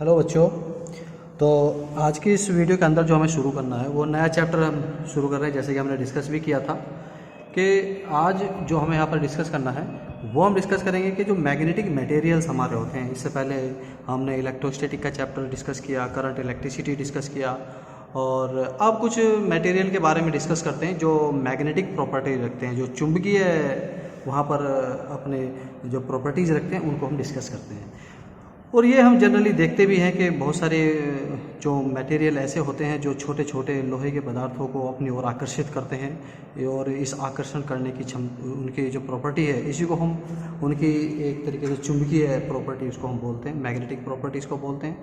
Hello बच्चों। तो आज की इस वीडियो के अंदर जो हमें शुरू करना है वो नया चैप्टर हम शुरू कर रहे हैं, जैसे कि हमने डिस्कस भी किया था कि आज जो हमें यहाँ पर डिस्कस करना है वो हम डिस्कस करेंगे कि जो मैग्नेटिक मटेरियल्स हमारे होते हैं। इससे पहले हमने इलेक्ट्रोस्टैटिक का चैप्टर डिस्कस किया, करंट इलेक्ट्रिसिटी डिस्कस किया, और अब कुछ मटेरियल के बारे में डिस्कस करते हैं जो मैग्नेटिक प्रॉपर्टी रखते हैं, जो चुंबकीय वहाँ पर अपने जो प्रॉपर्टीज़ रखते हैं उनको हम डिस्कस करते हैं। और ये हम जनरली देखते भी हैं कि बहुत सारे जो मटेरियल ऐसे होते हैं जो छोटे छोटे लोहे के पदार्थों को अपनी ओर आकर्षित करते हैं, और इस आकर्षण करने की उनकी जो प्रॉपर्टी है इसी को हम उनकी एक तरीके से चुंबकीय प्रॉपर्टी उसको हम बोलते हैं, मैग्नेटिक प्रॉपर्टीज़ को बोलते हैं।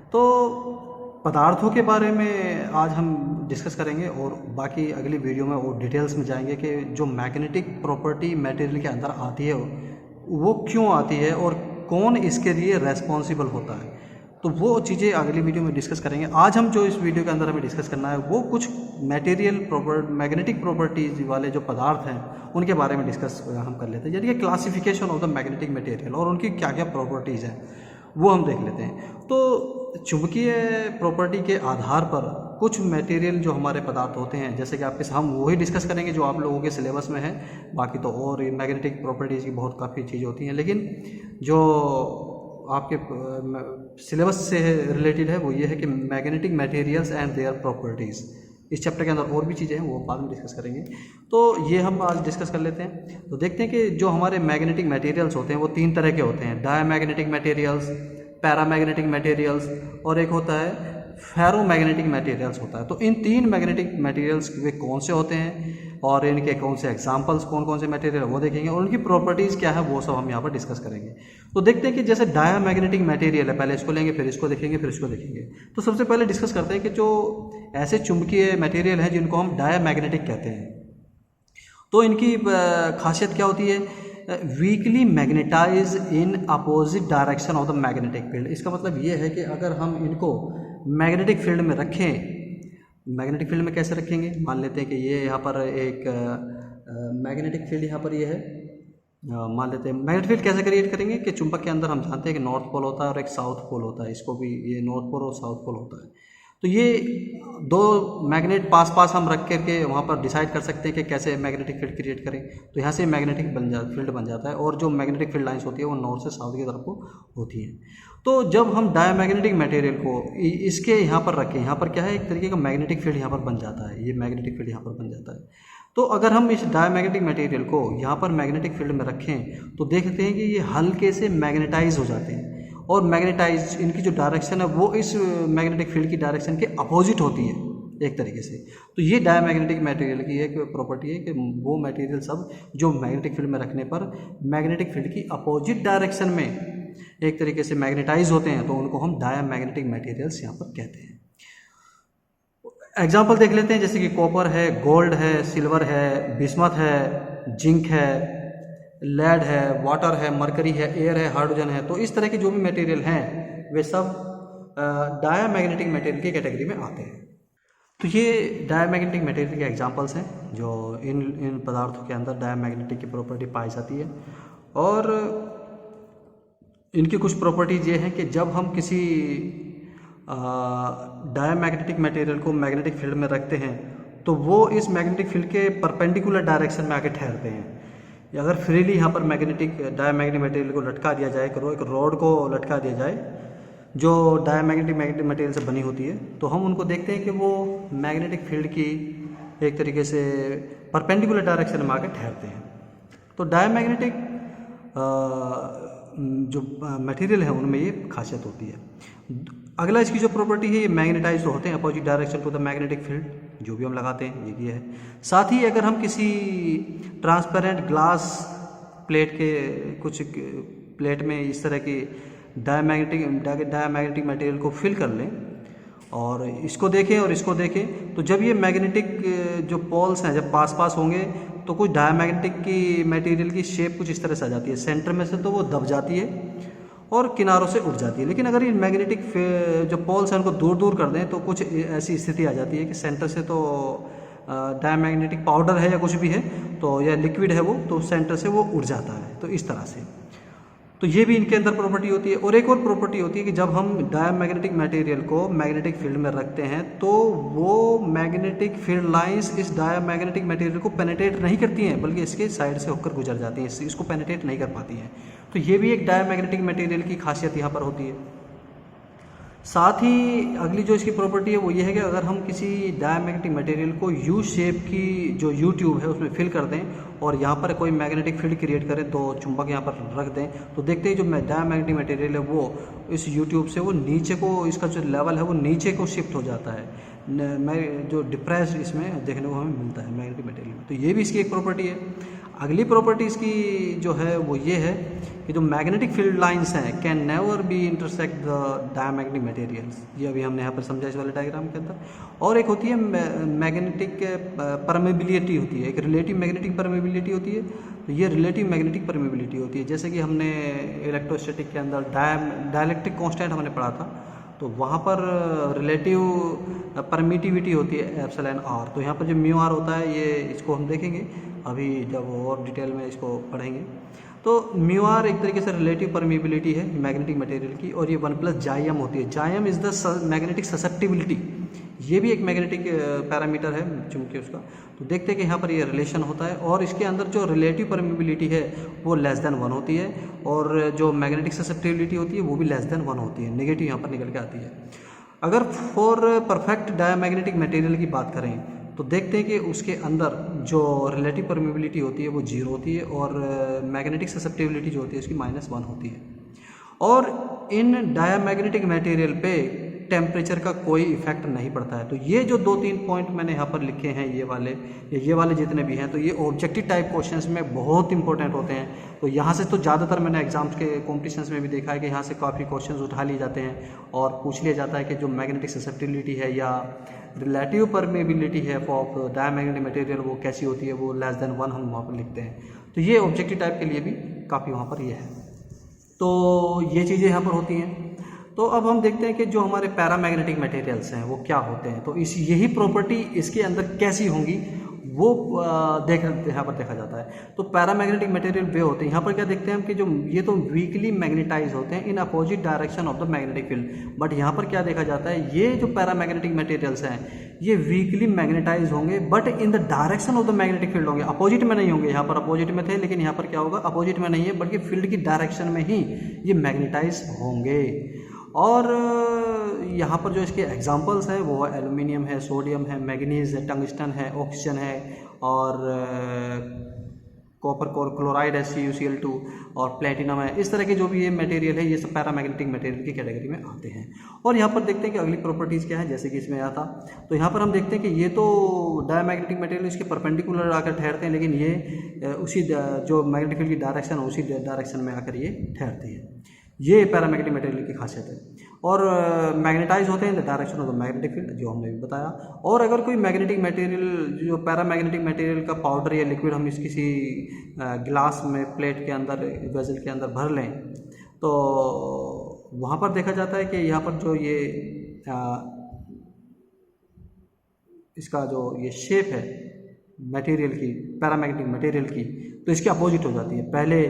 तो पदार्थों के बारे में आज हम डिस्कस करेंगे और बाकी अगली वीडियो में और डिटेल्स में जाएंगे कि जो मैग्नेटिक प्रॉपर्टी मटेरियल के अंदर आती है वो क्यों आती है और कौन इसके लिए रेस्पॉन्सिबल होता है। तो वो चीज़ें अगली वीडियो में डिस्कस करेंगे। आज हम जो इस वीडियो के अंदर हमें डिस्कस करना है वो कुछ मैग्नेटिक प्रॉपर्टीज वाले जो पदार्थ हैं उनके बारे में डिस्कस हम कर लेते हैं, यानी कि classification of the magnetic material और उनकी क्या क्या प्रॉपर्टीज़ हैं वो हम देख लेते हैं। तो चुंबकीय प्रॉपर्टी के आधार पर कुछ मटेरियल जो हमारे पदार्थ होते हैं, जैसे कि आपके हम वही डिस्कस करेंगे जो आप लोगों के सिलेबस में है। बाकी तो और मैग्नेटिक प्रॉपर्टीज़ की बहुत काफ़ी चीज़ होती हैं, लेकिन जो आपके सिलेबस से रिलेटेड है वो ये है कि magnetic materials and their properties. इस चैप्टर के अंदर और भी चीज़ें हैं वो बाद में डिस्कस करेंगे, तो ये हम आज डिस्कस कर लेते हैं। तो देखते हैं कि जो हमारे मैग्नेटिक मटेरियल्स होते हैं वो तीन तरह के होते हैं: डायमैग्नेटिक मटेरियल्स, पैरामैग्नेटिक मटेरियल्स, और एक होता है फेरोमैग्नेटिक मटेरियल्स होता है। तो इन तीन मैग्नेटिक मटेरियल्स वे कौन से होते हैं और इनके कौन से एग्जांपल्स, कौन कौन से मटेरियल वो देखेंगे, और उनकी प्रॉपर्टीज़ क्या है वो सब हम यहाँ पर डिस्कस करेंगे। तो देखते हैं कि जैसे डायमैग्नेटिक मटेरियल है, पहले इसको लेंगे फिर इसको देखेंगे फिर इसको देखेंगे। तो सबसे पहले डिस्कस करते हैं कि जो ऐसे चुंबकीय मटेरियल हैं जिनको हम डायमैग्नेटिक कहते हैं, तो इनकी खासियत क्या होती है? Weakly magnetize in opposite direction of the magnetic field. इसका मतलब ये है कि अगर हम इनको मैग्नेटिक फील्ड में रखें, मैग्नेटिक फील्ड में कैसे रखेंगे? मान लेते हैं कि ये यहाँ पर एक मैग्नेटिक फील्ड यहाँ पर ये है, मान लेते हैं मैग्नेटिक फील्ड कैसे क्रिएट करेंगे कि चुंबक के अंदर हम जानते हैं कि नॉर्थ पोल होता है और एक साउथ पोल होता है, इसको भी ये नॉर्थ पोल और साउथ पोल होता है। तो ये दो मैग्नेट पास पास हम रख करके वहाँ पर डिसाइड कर सकते हैं कि कैसे मैग्नेटिक फील्ड क्रिएट करें। तो यहाँ से मैग्नेटिक फील्ड बन जाता है, और जो मैग्नेटिक फील्ड लाइंस होती है वो नॉर्थ से साउथ की तरफ को होती है। तो जब हम डायमैग्नेटिक मटेरियल को इसके यहाँ पर रखें, यहाँ पर क्या है, एक तरीके का मैग्नेटिक फील्ड यहाँ पर बन जाता है, ये मैग्नेटिक फील्ड यहाँ पर बन जाता है। तो अगर हम इस डायमैग्नेटिक मटेरियल को यहाँ पर मैग्नेटिक फील्ड में रखें तो देखते हैं कि ये हल्के से मैग्नेटाइज हो जाते हैं, और मैग्नेटाइज इनकी जो डायरेक्शन है वो इस मैग्नेटिक फील्ड की डायरेक्शन के अपोजिट होती है एक तरीके से। तो ये डायमैग्नेटिक मटेरियल की एक प्रॉपर्टी है कि वो मटेरियल सब जो मैग्नेटिक फील्ड में रखने पर मैग्नेटिक फील्ड की अपोजिट डायरेक्शन में एक तरीके से मैग्नेटाइज होते हैं, तो उनको हम डायमैग्नेटिक मटेरियल्स यहाँ पर कहते हैं। एग्जाम्पल देख लेते हैं, जैसे कि कॉपर है, गोल्ड है, सिल्वर है, बिस्मथ है, जिंक है, लेड है, वाटर है, मरकरी है, एयर है, हाइड्रोजन है। तो इस तरह के जो भी मटेरियल हैं वे सब डायमैग्नेटिक मटेरियल की कैटेगरी में आते हैं। तो ये डायमैग्नेटिक मटेरियल के एग्जांपल्स हैं जो इन पदार्थों के अंदर डायमैग्नेटिक की प्रॉपर्टी पाई जाती है। और इनकी कुछ प्रॉपर्टीज ये हैं कि जब हम किसी डायमैग्नेटिक मटेरियल को मैग्नेटिक फील्ड में रखते हैं तो वो इस मैग्नेटिक फील्ड के परपेंडिकुलर डायरेक्शन में आके ठहरते हैं। अगर फ्रीली यहाँ पर डायमैग्नेटिक मटेरियल को लटका दिया जाए, एक रॉड को लटका दिया जाए जो डायमैग्नेटिक मटेरियल से बनी होती है, तो हम उनको देखते हैं कि वो मैग्नेटिक फील्ड की एक तरीके से परपेंडिकुलर डायरेक्शन में आके ठहरते हैं। तो डायमैग्नेटिक जो मटेरियल है उनमें ये खासियत होती है। अगला इसकी जो प्रॉपर्टी है, ये मैग्नेटाइज होते हैं opposite direction to the magnetic field, जो भी हम लगाते हैं ये है। साथ ही अगर हम किसी ट्रांसपेरेंट ग्लास प्लेट के कुछ प्लेट में इस तरह की डायमैग्नेटिक मटेरियल को फिल कर लें और इसको देखें और इसको देखें, तो जब ये मैग्नेटिक जो पोल्स हैं जब पास पास होंगे तो कुछ डायमैग्नेटिक की मटेरियल की शेप कुछ इस तरह से आ जाती है, सेंटर में से तो वो दब जाती है और किनारों से उठ जाती है। लेकिन अगर ये मैग्नेटिक जो पोल्स हैं उनको दूर दूर कर दें तो कुछ ऐसी स्थिति आ जाती है कि सेंटर से तो डायमैग्नेटिक पाउडर है या कुछ भी है तो या लिक्विड है वो, तो सेंटर से वो उड़ जाता है। तो इस तरह से तो ये भी इनके अंदर प्रॉपर्टी होती है। और एक और प्रॉपर्टी होती है कि जब हम डायमैग्नेटिक मटेरियल को मैग्नेटिक फील्ड में रखते हैं तो वो मैग्नेटिक फील्ड लाइंस इस डायमैग्नेटिक मटेरियल को पेनिट्रेट नहीं करती हैं, बल्कि इसके साइड से होकर गुजर जाती हैं, इसको पेनिट्रेट नहीं कर पाती हैं। तो ये भी एक डायमैग्नेटिक मटेरियल की खासियत यहाँ पर होती है। साथ ही अगली जो इसकी प्रॉपर्टी है वो ये है कि अगर हम किसी डायमैग्नेटिक मटेरियल को यू शेप की जो यू ट्यूब है उसमें फिल कर दें और यहाँ पर कोई मैग्नेटिक फील्ड क्रिएट करें, दो चुंबक यहाँ पर रख दें, तो देखते हैं जो डायमैग्नेटिक मटेरियल है वो इस यू ट्यूब से वो नीचे को, इसका जो लेवल है वो नीचे को शिफ्ट हो जाता है। जो डिप्रेस्ड इसमें देखने को हमें मिलता है मैग्नेटिक मटेरियल में। तो ये भी इसकी एक प्रॉपर्टी है। अगली प्रॉपर्टी इसकी जो है वो ये है कि जो मैग्नेटिक फील्ड लाइंस हैं can never be intersect the diamagnetic materials. ये अभी हमने यहाँ पर समझा इस वाले डायग्राम के अंदर। और एक होती है मैग्नेटिक परमेबिलिटी होती है, एक रिलेटिव मैग्नेटिक परमेबिलिटी होती है। तो ये रिलेटिव मैग्नेटिक परमेबिलिटी होती है, जैसे कि हमने इलेक्ट्रोस्टैटिक के अंदर डाइलेक्ट्रिक कांस्टेंट हमने पढ़ा था, तो वहाँ पर रिलेटिव परमिटिविटी होती है एप्सिलॉन आर। तो यहाँ पर जो म्यू आर होता है, ये इसको हम देखेंगे अभी जब और डिटेल में इसको पढ़ेंगे। तो म्यू आर एक तरीके से रिलेटिव परमिबिलिटी है मैग्नेटिक मटेरियल की, और ये 1+ जाइम होती है। जाइम इज़ द मैग्नेटिक ससेप्टिबिलिटी, ये भी एक मैग्नेटिक पैरामीटर है चूंकि उसका। तो देखते हैं कि यहाँ पर ये रिलेशन होता है, और इसके अंदर जो रिलेटिव परमिबिलिटी है वो <1 होती है, और जो मैग्नेटिक ससेप्टिबिलिटी होती है वो भी <1 होती है, नेगेटिव यहाँ पर निकल के आती है। अगर फॉर परफेक्ट डायमैग्नेटिक मटेरियल की बात करें तो देखते हैं कि उसके अंदर जो रिलेटिव परमिबिलिटी होती है वो 0 होती है, और मैग्नेटिक ससेप्टिबिलिटी जो होती है उसकी -1 होती है। और इन डायमैग्नेटिक मटेरियल पे टेम्परेचर का कोई इफेक्ट नहीं पड़ता है। तो ये जो 2-3 पॉइंट मैंने यहाँ पर लिखे हैं, ये वाले जितने भी हैं, तो ये ऑब्जेक्टिव टाइप क्वेश्चंस में बहुत इंपॉर्टेंट होते हैं। तो यहाँ से तो ज़्यादातर मैंने एग्जाम्स के कॉम्पिटिशन्स में भी देखा है कि यहाँ से काफ़ी क्वेश्चंस उठा लिए जाते हैं और पूछ लिया जाता है कि जो मैग्नेटिक ससेप्टिबिलिटी है या रिलेटिव परमेबिलिटी है ऑफ डायमैग्नेटिक मटेरियल वो कैसी होती है, वो <1 हम वहाँ पर लिखते हैं। तो ये ऑब्जेक्टिव टाइप के लिए भी काफ़ी वहाँ पर ये है। तो ये चीज़ें यहाँ पर होती हैं। तो अब हम देखते हैं कि जो हमारे पैरामैग्नेटिक मटेरियल्स हैं वो क्या होते हैं। तो यही प्रॉपर्टी इसके अंदर कैसी होंगी वो यहाँ पर देखा जाता है। तो पैरामैग्नेटिक मटेरियल वे होते हैं, यहाँ पर क्या देखते हैं हम कि जो ये तो वीकली मैग्नेटाइज होते हैं इन opposite direction of the magnetic field. But यहाँ पर क्या देखा जाता है, ये जो पैरामैग्नेटिक मटेरियल्स हैं ये वीकली मैग्नेटाइज होंगे but in the direction of the magnetic field होंगे, अपोजिट में नहीं होंगे। यहाँ पर अपोजिट में थे, लेकिन यहाँ पर क्या होगा, अपोजिट में नहीं है बल्कि फील्ड की डायरेक्शन में ही ये मैग्नेटाइज होंगे। और यहाँ पर जो इसके एग्जांपल्स हैं वो एल्युमिनियम है, सोडियम है, मैग्नीज है, टंगस्टन है, ऑक्सीजन है, और कॉपर क्लोराइड है CuCl2, और प्लेटिनम है। इस तरह के जो भी ये मटेरियल है ये सब पैरामैग्नेटिक मटेरियल की कैटेगरी में आते हैं। और यहाँ पर देखते हैं कि अगली प्रॉपर्टीज़ क्या है, जैसे कि इसमें आया था। तो यहाँ पर हम देखते हैं कि ये तो डायमैग्नेटिक मटेरियल इसके परपेंडिकुलर आकर ठहरते हैं, लेकिन ये उसी जो मैग्नेटिक फील्ड की डायरेक्शन है उसी डायरेक्शन में आकर ये ठहरते हैं। ये पैरामैग्नेटिक मटेरियल की खासियत है। और मैग्नेटाइज होते हैं in the direction of the magnetic field, जो हमने भी बताया। और अगर कोई मैग्नेटिक मटेरियल, जो पैरामैग्नेटिक मटेरियल का पाउडर या लिक्विड हम किसी गिलास में, प्लेट के अंदर, वेसल के अंदर भर लें, तो वहाँ पर देखा जाता है कि यहाँ पर जो ये इसका जो ये शेप है मटेरियल की, पैरामैग्नेटिक मटेरियल की, तो इसके अपोजिट हो जाती है। पहले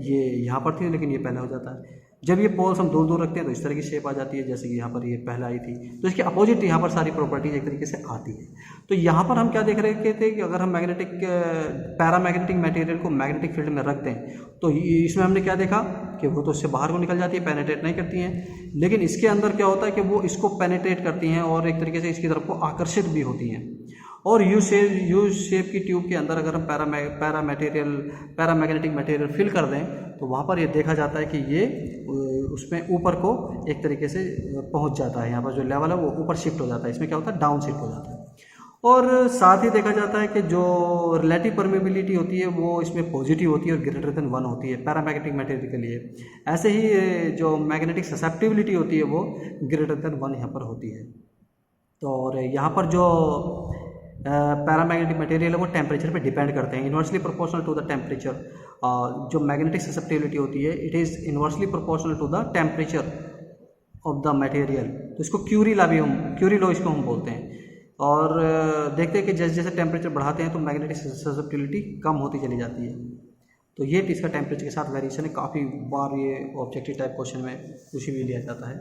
ये यहाँ पर थी लेकिन ये पहले हो जाता है। जब ये पोल्स हम दूर दूर रखते हैं तो इस तरह की शेप आ जाती है, जैसे कि यहाँ पर ये पहले आई थी। तो इसके अपोजिट यहाँ पर सारी प्रॉपर्टीज एक तरीके से आती है। तो यहाँ पर हम क्या देख रहे थे कि अगर हम पैरामैग्नेटिक मटेरियल को मैग्नेटिक फील्ड में रख दें तो इसमें हमने क्या देखा कि वो तो उससे बाहर को निकल जाती है, पेनिट्रेट नहीं करती हैं। लेकिन इसके अंदर क्या होता है कि वो इसको पेनिट्रेट करती हैं और एक तरीके से इसकी तरफ को आकर्षित भी होती हैं। और यू शेप की ट्यूब के अंदर अगर हम पैरामैग्नेटिक मटेरियल फिल कर दें तो वहाँ पर ये देखा जाता है कि ये उसमें ऊपर को एक तरीके से पहुँच जाता है। यहाँ पर जो लेवल है वो ऊपर शिफ्ट हो जाता है, इसमें क्या होता है, डाउन शिफ्ट हो जाता है। और साथ ही देखा जाता है कि जो रिलेटिव परमेबिलिटी होती है वो इसमें पॉजिटिव होती है और >1 होती है पैरामैग्नेटिक मटेरियल के लिए। ऐसे ही जो मैग्नेटिक ससेप्टिबिलिटी होती है वो >1 यहाँ पर होती है। तो और यहाँ पर जो पैरामैग्नेटिक मटेरियल है वो टेम्परेचर पे डिपेंड करते हैं, inversely proportional to the temperature. जो मैग्नेटिक ससेप्टिबिलिटी होती है it is inversely proportional to the temperature of the material. तो इसको क्यूरी लॉ इसको हम बोलते हैं। और देखते हैं कि जैसे जैसे टेम्परेचर बढ़ाते हैं तो मैग्नेटिक ससेप्टिबिलिटी कम होती चली जाती है। तो ये इसका टेम्परेचर के साथ वेरिएशन है। काफ़ी बार ये ऑब्जेक्टिव टाइप क्वेश्चन में कुछ भी लिया जाता है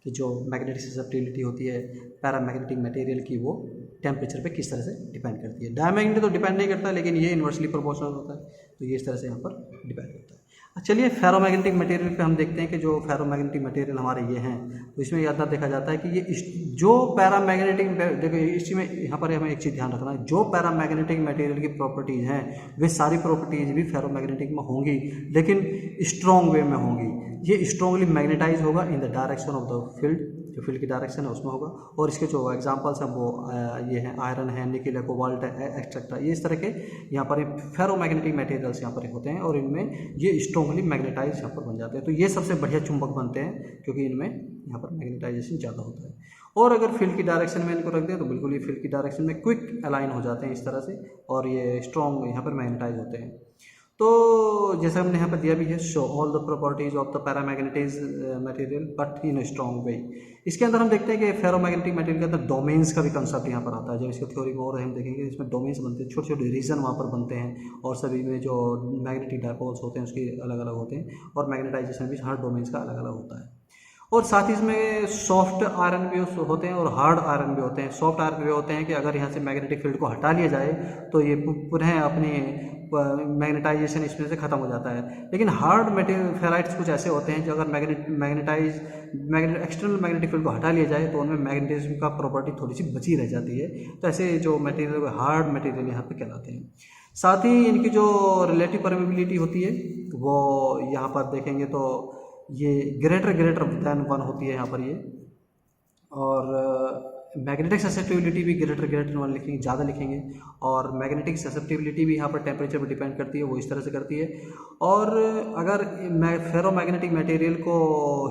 कि जो मैग्नेटिक ससेप्टिबिलिटी होती है पैरामैग्नेटिक मटेरियल की, वो टेम्परेचर पे किस तरह से डिपेंड करती है। डायमैग्नेटिक तो डिपेंड नहीं करता, लेकिन ये इन्वर्सली प्रोपोर्शनल होता है, तो ये इस तरह से यहाँ पर डिपेंड करता है। चलिए फेरोमैग्नेटिक मटेरियल पे हम देखते हैं कि जो फेरोमैग्नेटिक मटेरियल हमारे ये हैं, तो इसमें ज़्यादा देखा जाता है कि ये जो पैरामैग्नेटिक, देखो इसमें यहाँ पर हमें एक चीज़ ध्यान रखना है, जो पैरामैग्नेटिक मटेरियल की प्रॉपर्टीज़ हैं वे सारी प्रॉपर्टीज़ भी फेरोमैग्नेटिक में होंगी, लेकिन स्ट्रॉन्ग वे में होंगी। ये स्ट्रॉन्गली मैग्नेटाइज होगा in the direction of the field, जो फील्ड की डायरेक्शन है उसमें होगा। और इसके जो एग्जांपल्स हैं वो ये हैं आयरन है, निकल है, कोबाल्ट है, एक्सेट्रा। ये इस तरह के यहाँ पर फेरोमैग्नेटिक मटेरियल्स यहाँ पर होते हैं और इनमें ये स्ट्रॉन्गली मैग्नेटाइज यहाँ पर बन जाते हैं। तो ये सबसे बढ़िया चुंबक बनते हैं क्योंकि इनमें यहाँ पर मैग्नेटाइजेशन ज़्यादा होता है। और अगर फील्ड की डायरेक्शन में इनको रख दें तो बिल्कुल ये फील्ड की डायरेक्शन में क्विक अलाइन हो जाते हैं इस तरह से, और ये स्ट्रॉन्ग यहाँ पर मैग्नेटाइज होते हैं। तो जैसे हमने यहाँ पर दिया भी है, show all the properties of the paramagnetic material but in strong वे। इसके अंदर हम देखते हैं कि फेरोमैग्नेटिक मटेरियल के अंदर डोमेन्स का भी कंसेप्ट यहाँ पर आता है। जब इसको थ्योरी में और हम देखेंगे, इसमें डोमेन्स बनते हैं, छोटे छोटे रीजन वहाँ पर बनते हैं, और सभी में जो मैग्नेटिक डायपोल्स होते हैं उसके अलग अलग होते हैं, और मैग्नेटाइजेशन भी हर डोमेन्स का अलग अलग होता है। और साथ ही इसमें सॉफ्ट आयरन भी होते हैं और हार्ड आयरन भी होते हैं। सॉफ्ट आयरन भी होते हैं कि अगर यहाँ से मैग्नेटिक फील्ड को हटा लिया जाए तो ये पुनः अपनी मैग्नेटाइजेशन इसमें से ख़त्म हो जाता है। लेकिन हार्ड मटेरियल फेराइट्स कुछ ऐसे होते हैं जो अगर एक्सटर्नल मैग्नेटिक फील्ड को हटा लिया जाए तो उनमें मैग्नेटिज्म का प्रॉपर्टी थोड़ी सी बची रह जाती है। तो ऐसे जो मटेरियल हार्ड मटेरियल यहाँ पे कहलाते हैं। साथ ही इनकी जो रिलेटिव परमेबिलिटी होती है वो यहाँ पर देखेंगे तो ये ग्रेटर देन 1 होती है यहाँ पर ये। और मैग्नेटिक ससेप्टिबिलिटी भी ग्रेटर 1 लिखेंगे, ज़्यादा लिखेंगे। और मैग्नेटिक ससेप्टिबिलिटी भी यहाँ पर टेम्परेचर पर डिपेंड करती है, वो इस तरह से करती है। और अगर फेरोमैग्नेटिक मटेरियल को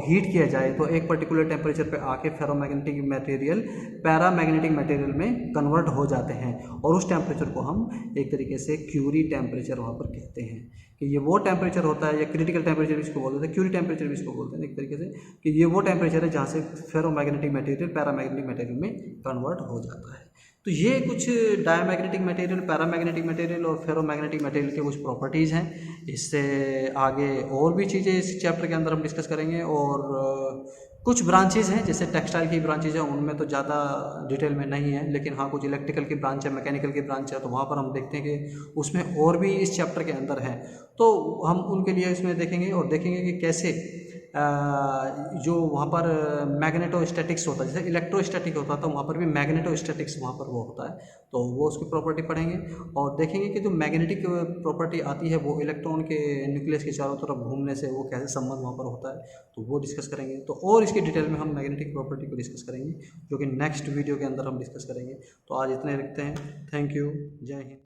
हीट किया जाए तो एक पर्टिकुलर टेम्परेचर पे आके फेरोमैग्नेटिक मटेरियल पैरामैग्नेटिक मटेरियल में कन्वर्ट हो जाते हैं, और उस टेम्परेचर को हम एक तरीके से क्यूरी टेम्परेचर वहाँ पर कहते हैं कि ये वो टेम्परेचर होता है, या क्रिटिकल टेम्परेचर भी इसको बोलते हैं, क्यूरी टेम्परेचर भी इसको बोलते हैं एक तरीके से, कि ये वो टेम्परेचर है जहाँ से फेरोमैग्नेटिक मटेरियल पैरामैग्नेटिक मटेरियल में कन्वर्ट हो जाता है। तो ये कुछ डायमैग्नेटिक मटेरियल, पैरामैग्नेटिक मटेरियल और फेरोमैग्नेटिक मटेरियल के कुछ प्रॉपर्टीज़ हैं। इससे आगे और भी चीज़ें इस चैप्टर के अंदर हम डिस्कस करेंगे। और कुछ ब्रांचेज हैं, जैसे टेक्सटाइल की ब्रांचेज हैं, उनमें तो ज़्यादा डिटेल में नहीं है, लेकिन हाँ कुछ इलेक्ट्रिकल की ब्रांच है, मैकेनिकल की ब्रांच है, तो वहाँ पर हम देखते हैं कि उसमें और भी इस चैप्टर के अंदर है, तो हम उनके लिए इसमें देखेंगे। और देखेंगे कि कैसे जो वहाँ पर मैग्नेटोस्टैटिक्स होता है, जैसे इलेक्ट्रोस्टैटिक होता है तो वहाँ पर भी मैग्नेटोस्टैटिक्स वहाँ पर वो होता है, तो वो उसकी प्रॉपर्टी पढ़ेंगे। और देखेंगे कि जो मैग्नेटिक प्रॉपर्टी आती है वो इलेक्ट्रॉन के न्यूक्लियस के चारों तरफ घूमने से वो कैसे संबंध वहाँ पर होता है, तो वो डिस्कस करेंगे। तो और इसकी डिटेल में हम मैग्नेटिक प्रॉपर्टी को डिस्कस करेंगे, जो कि नेक्स्ट वीडियो के अंदर हम डिस्कस करेंगे। तो आज इतने रखते हैं। थैंक यू, जय हिंद।